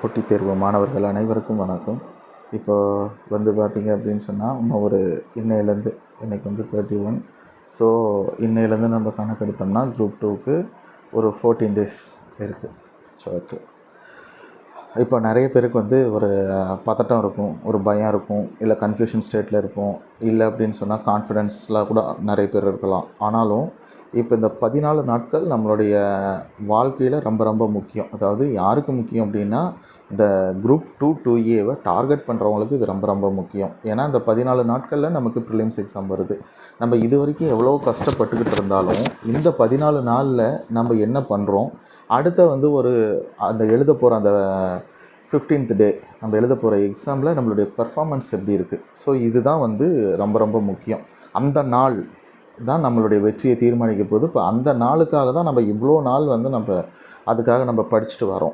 போட்டித் தேர்வு மாணவர்கள் அனைவருக்கும் வணக்கம். இப்போ பார்த்திங்க அப்படின்னு சொன்னால் இன்னும் ஒரு இன்னையிலேருந்து இன்றைக்கி 31. ஸோ இன்னையிலேருந்து நம்ம கணக்கெடுத்தோம்னா குரூப் 2க்கு ஒரு 14 டேஸ் இருக்குது. ஸோ ஓகே, இப்போ நிறைய பேருக்கு ஒரு பதட்டம் இருக்கும், ஒரு பயம் இருக்கும், இல்லை கன்ஃபியூஷன் ஸ்டேட்டில் இருக்கும், இல்லை அப்படின்னு சொன்னால் கான்ஃபிடென்ஸ்லாம் கூட நிறைய பேர் இருக்கலாம். ஆனாலும் இப்போ இந்த 14 நாட்கள் நம்மளுடைய வாழ்க்கையில் ரொம்ப ரொம்ப முக்கியம். அதாவது யாருக்கு முக்கியம் அப்படின்னா, இந்த குரூப் 2 2Aவை டார்கெட் பண்ணுறவங்களுக்கு இது ரொம்ப ரொம்ப முக்கியம். ஏன்னா இந்த 14 நாட்களில் நமக்கு ப்ரிலிம்ஸ் எக்ஸாம் வருது. நம்ம இது வரைக்கும் எவ்வளோ கஷ்டப்பட்டுக்கிட்டு இருந்தாலும் இந்த 14 நாளில் நம்ம என்ன பண்ணுறோம், அடுத்த ஒரு அந்த எழுத போகிற அந்த 15th டே நம்ம எழுத போகிற எக்ஸாமில் நம்மளுடைய பெர்ஃபார்மன்ஸ் எப்படி இருக்குது. ஸோ இதுதான் ரொம்ப ரொம்ப முக்கியம். அந்த நாள் தான் நம்மளுடைய வெற்றியை தீர்மானிக்க போகுது. இப்போ அந்த நாளுக்காக தான் நம்ம இவ்வளோ நாள் நம்ம அதுக்காக நம்ம படிச்சுட்டு வரோம்.